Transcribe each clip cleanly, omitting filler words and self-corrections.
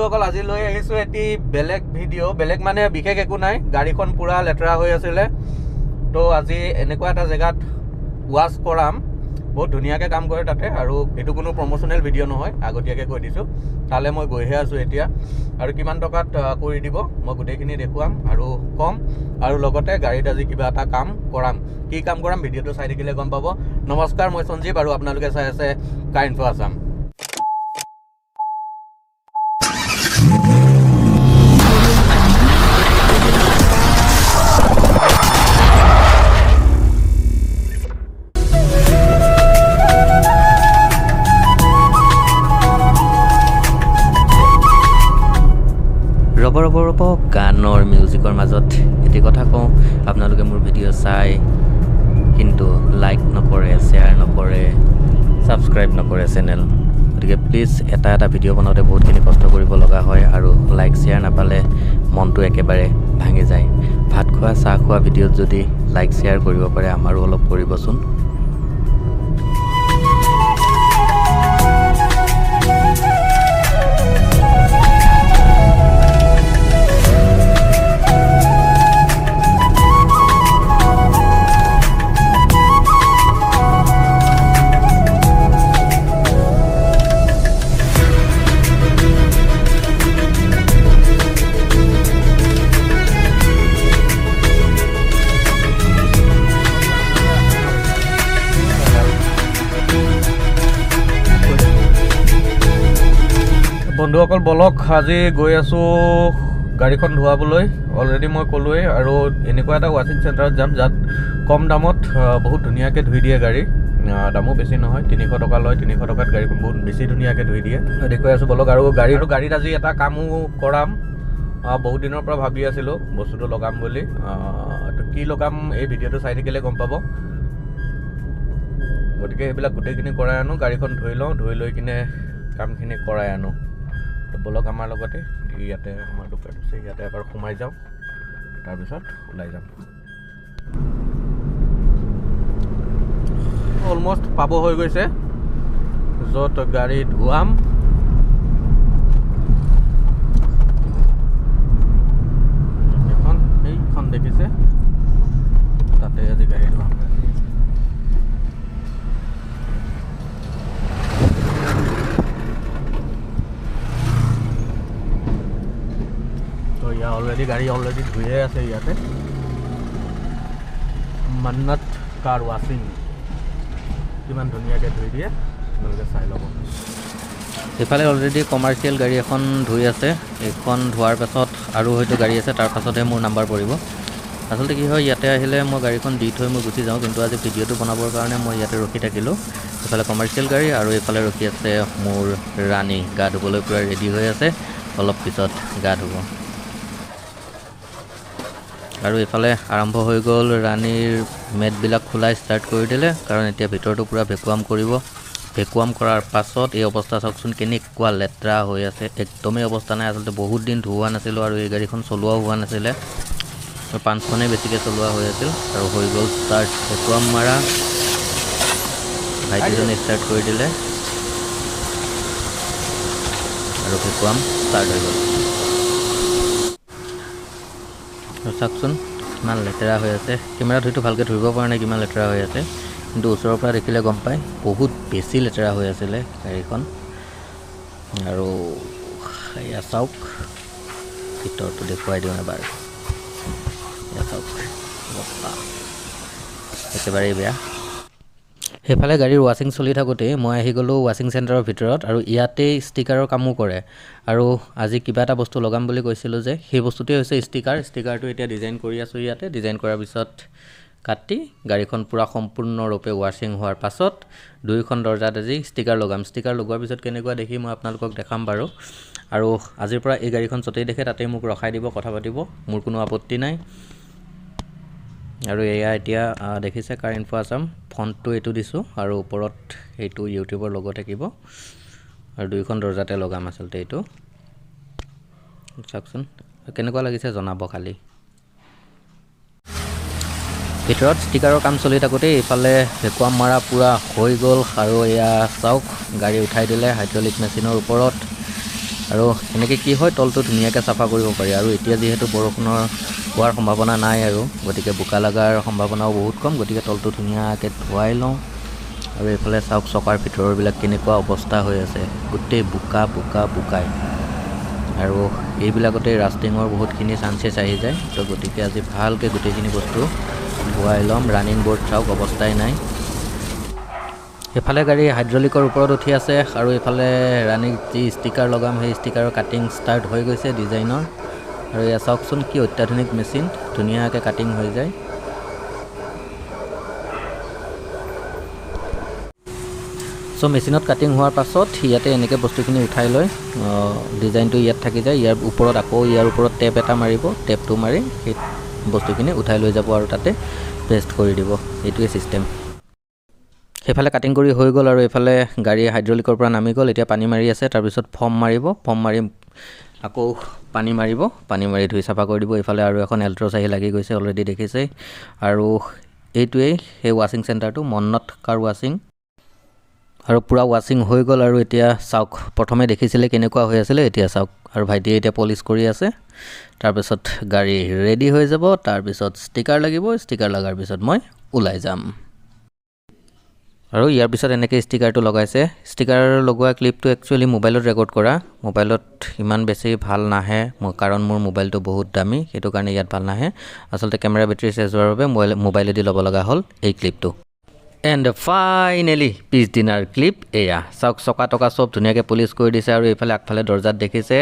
বন্ধুসকল আজি লৈ আহিছো এটি বেলেগ ভিডিঅ' বেলেগ মানে বিশেষ একো নাই গাড়ীখন পুৰা লেতেৰা হৈ আছিল তো আজি এনেকুৱা এটা জেগাত ৱাশ কৰাম বহুত ধুনীয়াকৈ কাম কৰে তাতে আৰু এটো কোনো প্ৰমোশনাল ভিডিঅ' নহয় আগতীয়াকৈ কৈ দিছো তালে মই গৈহে আছো এতিয়া আৰু কিমান টকাত কৰি দিব মই গোটেইখিনি দেখুৱাম আৰু কম আৰু লগতে গাড়ীত আজি কিবা এটা কাম কৰাম কি কাম কৰাম ভিডিঅ'টো চাই থাকিলে গম পাব নমস্কাৰ মই সঞ্জীৱ আৰু আপোনালোকে চাই আছে কাৰ ইনফো আসাম ৰব গানৰ মিউজিকৰ মাজত এটি কথা কওঁ আপোনালোকে মোৰ ভিডিঅ' চাই কিন্তু লাইক নকৰে শ্বেয়াৰ নকৰে ছাবস্ক্ৰাইব নকৰে চেনেল গতিকে প্লিজ এটা ভিডিঅ' বনাওঁতে বহুতখিনি কষ্ট কৰিব লগা হয় আৰু লাইক শ্বেয়াৰ নাপালে মনটো একেবাৰে ভাঙি যায় ভাত খোৱা চাহ খোৱা ভিডিঅ'ত যদি লাইক শ্বেয়াৰ কৰিব পাৰে আমাৰো অলপ কৰিবচোন বন্ধুসকল বলক আজি গৈ আছো গাড়ীখন ধোৱাবলৈ অলৰেডি মই ক'লোৱে আৰু এনেকুৱা এটা ৱাশ্বিং চেণ্টাৰত যাম যাত কম দামত বহুত ধুনীয়াকৈ ধুই দিয়ে গাড়ী দামো বেছি নহয় 300 টকা লয় 300 টকাত গাড়ীখন বহুত বেছি ধুনীয়াকৈ ধুই দিয়ে দেখুৱাই আছোঁ বলক আৰু গাড়ীত আজি এটা কামো কৰাম বহুত দিনৰ পৰা ভাবি আছিলোঁ বস্তুটো লগাম বুলি তো কি লগাম এই ভিডিঅ'টো চাই থাকিলে গম পাব গতিকে এইবিলাক গোটেইখিনি কৰাই আনো গাড়ীখন ধুই লওঁ ধুই লৈ কিনে কামখিনি কৰাই আনো তো বলক আমাৰ লগতে ইয়াতে আমাৰ দোকান আছে ইয়াতে এবাৰ সোমাই যাওঁ তাৰপিছত ওলাই যাম অলমষ্ট পাব হৈ গৈছে য'ত গাড়ী ধুৱাম এইখন দেখিছে তাতে আজি গাড়ী ধুৱাম গাড়ী অলৰেডি ধুয়ে আছে ইয়াতে মন্নত কাৰ ৱাশ্বিং কিমান ধুনীয়াকৈ ধুই দিয়ে আপোনালোকে চাই ল'ব এইফালে অলৰেডি কমাৰ্চিয়েল গাড়ী এখন ধুই আছে এইখন ধোৱাৰ পাছত আৰু হয়তো গাড়ী আছে তাৰ পাছতহে মোৰ নাম্বাৰ পৰিব আচলতে কি হয় ইয়াতে আহিলে মই গাড়ীখন দি থৈ মই গুচি যাওঁ কিন্তু আজি ভিডিঅ'টো বনাবৰ কাৰণে মই ইয়াতে ৰখি থাকিলোঁ এইফালে কমাৰ্চিয়েল গাড়ী আৰু এইফালে ৰখি আছে মোৰ ৰাণী গা ধুবলৈ পূৰা ৰেডি হৈ আছে অলপ পিছত গা ধুব আৰু এইফালে আৰম্ভ হৈ গ'ল ৰাণীৰ মেটবিলাক খোলা ষ্টাৰ্ট কৰি দিলে কাৰণ এতিয়া ভিতৰটো পূৰা ভেকুৱাম কৰিব ভেকুৱাম কৰাৰ পাছত এই অৱস্থা চাওকচোন কেনেকুৱা লেতেৰা হৈ আছে একদমেই অৱস্থা নাই আচলতে বহুত দিন ধোৱা নাছিলোঁ আৰু এই গাড়ীখন চলোৱাও হোৱা নাছিলে পাঁচখনেই বেছিকৈ চলোৱা হৈ আছিল আৰু হৈ গ'ল ষ্টাৰ্ট ভেকুৱাম মাৰা ভাইটিজনে ষ্টাৰ্ট কৰি দিলে আৰু ভেকুৱাম ষ্টাৰ্ট হৈ গ'ল চাওকচোন কিমান লেতেৰা হৈ আছে কেমেৰাত হয়তো ভালকৈ ধৰিব পৰা নাই কিমান লেতেৰা হৈ আছে কিন্তু ওচৰৰ পৰা দেখিলে গম পায় বহুত বেছি লেতেৰা হৈ আছিলে গাড়ীখন আৰু এয়া চাওক ভিতৰটো দেখুৱাই দিওঁ এবাৰ এয়া চাওক অৱস্থা একেবাৰেই বেয়া সেইফালে গাড়ীৰ ৱাশ্বিং চলি থাকোঁতেই মই আহি গ'লোঁ ৱাশ্বিং চেণ্টাৰৰ ভিতৰত আৰু ইয়াতেই ষ্টিকাৰৰ কামো কৰে আৰু আজি কিবা এটা বস্তু লগাম বুলি কৈছিলোঁ যে সেই বস্তুটোৱে হৈছে ষ্টিকাৰটো এতিয়া ডিজাইন কৰি আছোঁ ইয়াতে ডিজাইন কৰাৰ পিছত কাটি গাড়ীখন পূৰা সম্পূৰ্ণৰূপে ৱাশ্বিং হোৱাৰ পাছত দুইখন দৰ্জাত আজি ষ্টিকাৰ লগাম ষ্টিকাৰ লগোৱাৰ পিছত কেনেকুৱা দেখি মই আপোনালোকক দেখাম বাৰু আৰু আজিৰ পৰা এই গাড়ীখন য'তেই দেখে তাতেই মোক ৰখাই দিব কথা পাতিব মোৰ কোনো আপত্তি নাই আৰু এয়া এতিয়া দেখিছে কাৰ ইনফো আসাম ফণ্টটো এইটো দিছোঁ আৰু ওপৰত এইটো ইউটিউবৰ লগত থাকিব আৰু দুইখন দৰ্জাতে লগাম আচলতে এইটো চাওকচোন কেনেকুৱা লাগিছে জনাব খালি ভিতৰত ষ্টিকাৰৰ কাম চলি থাকোঁতে এইফালে ভেকুৱাম মাৰা পূৰা হৈ গ'ল আৰু এয়া চাওক গাড়ী উঠাই দিলে হাইড্ৰলিক মেচিনৰ ওপৰত আৰু এনেকৈ কি হয় তলটো ধুনীয়াকৈ চাফা কৰিব পাৰি আৰু এতিয়া যিহেতু বৰষুণৰ হোৱাৰ সম্ভাৱনা নাই আৰু গতিকে বোকা লগাৰ সম্ভাৱনাও বহুত কম গতিকে তলটো ধুনীয়াকৈ ধুৱাই লওঁ আৰু এইফালে চাওক চকাৰ ভিতৰবিলাক কেনেকুৱা অৱস্থা হৈ আছে গোটেই বোকাই আৰু এইবিলাকতে ৰাষ্টিঙৰ বহুতখিনি চান্সেছ আহি যায় তো গতিকে আজি ভালকৈ গোটেইখিনি বস্তু ধুৱাই ল'ম ৰানিং ব'ৰ্ড চাওক অৱস্থাই নাই এফালে গাড়ী হাইড্ৰলিকৰ ওপৰত উঠি আছে আৰু এইফালে ৰানিং যি ষ্টিকাৰ লগাম সেই ষ্টিকাৰৰ কাটিং ষ্টাৰ্ট হৈ গৈছে ডিজাইনৰ আৰু এয়া চাওকচোন কি অত্যাধুনিক মেচিন ধুনীয়াকৈ কাটিং হৈ যায় চ' মেচিনত কাটিং হোৱাৰ পাছত ইয়াতে এনেকৈ বস্তুখিনি উঠাই লৈ ডিজাইনটো ইয়াত থাকি যায় ইয়াৰ ওপৰত আকৌ ইয়াৰ ওপৰত টেপ এটা মাৰিব টেপটো মাৰি সেই বস্তুখিনি উঠাই লৈ যাব আৰু তাতে পেষ্ট কৰি দিব এইটোৱে ছিষ্টেম সেইফালে কাটিং কৰি হৈ গ'ল আৰু এইফালে গাড়ী হাইড্ৰলিকৰ পৰা নামি গ'ল এতিয়া পানী মাৰি আছে তাৰপিছত ফৰ্ম মাৰি আকৌ পানী মাৰি ধুই চাফা কৰি দিব এইফালে আৰু এখন এল্ট্ৰছ আহি লাগি গৈছে অলৰেডি দেখিছে আৰু এইটোৱেই সেই ৱাশ্বিং চেণ্টাৰটো মন্নত কাৰ ৱাশ্বিং আৰু পূৰা ৱাশ্বিং হৈ গ'ল আৰু এতিয়া চাওক প্ৰথমে দেখিছিলে কেনেকুৱা হৈ আছিলে এতিয়া চাওক আৰু ভাইটিয়ে এতিয়া পলিচ কৰি আছে তাৰপিছত গাড়ী ৰেডি হৈ যাব তাৰপিছত ষ্টিকাৰ লাগিব ষ্টিকাৰ লগাৰ পিছত মই ওলাই যাম আৰু ইয়াৰ পিছত এনেকৈ ষ্টিকাৰটো লগাইছে ষ্টিকাৰ লগোৱা ক্লিপটো একচুৱেলি মোবাইলত ৰেকৰ্ড কৰা মোবাইলত ইমান বেছি ভাল নাহে কাৰণ মোৰ মোবাইলটো বহুত দামী সেইটো কাৰণে ইয়াত ভাল নাহে আচলতে কেমেৰা বেটাৰী চেছ হোৱাৰ বাবে মোবাইলেদি ল'ব লগা হ'ল এই ক্লিপটো এণ্ড ফাইনেলি পিছদিনাৰ ক্লিপ এয়া চাওক চকা টকা চব ধুনীয়াকৈ পলিচ কৰি দিছে আৰু এইফালে আগফালে দৰ্জাত দেখিছে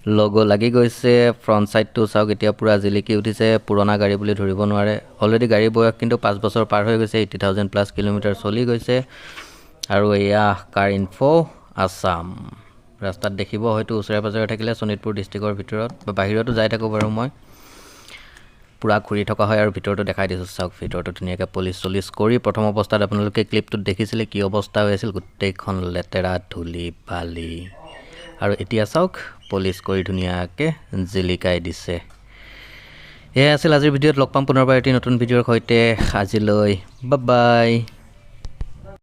লগো লাগি গৈছে ফ্ৰণ্ট ছাইডটো চাওক এতিয়া পূৰা জিলিকি উঠিছে পুৰণা গাড়ী বুলি ধৰিব নোৱাৰে অলৰেডি গাড়ীৰ বয়স কিন্তু 5 বছৰ পাৰ হৈ গৈছে 80,000 প্লাছ কিলোমিটাৰ চলি গৈছে আৰু এয়া কাৰ ইনফো আছাম ৰাস্তাত দেখিব হয়তো ওচৰে পাজৰে থাকিলে শোণিতপুৰ ডিষ্ট্ৰিক্টৰ ভিতৰত বা বাহিৰতো যাই থাকোঁ বাৰু মই পূৰা ঘূৰি থকা হয় আৰু ভিতৰটো দেখাই দিছোঁ চাওক ভিতৰটো ধুনীয়াকৈ পলিচ কৰি প্ৰথম অৱস্থাত আপোনালোকে ক্লিপটোত দেখিছিলে কি অৱস্থা হৈ আছিল গোটেইখন লেতেৰা ধূলি বালি আৰু এতিয়া চাওক পলিচ কৰি ধুনীয়াকৈ জিলিকাই দিছে এয়াই আছিল আজিৰ ভিডিঅ'ত লগ পাম পুনৰবাৰ এটি নতুন ভিডিঅ'ৰ সৈতে আজিলৈ বাই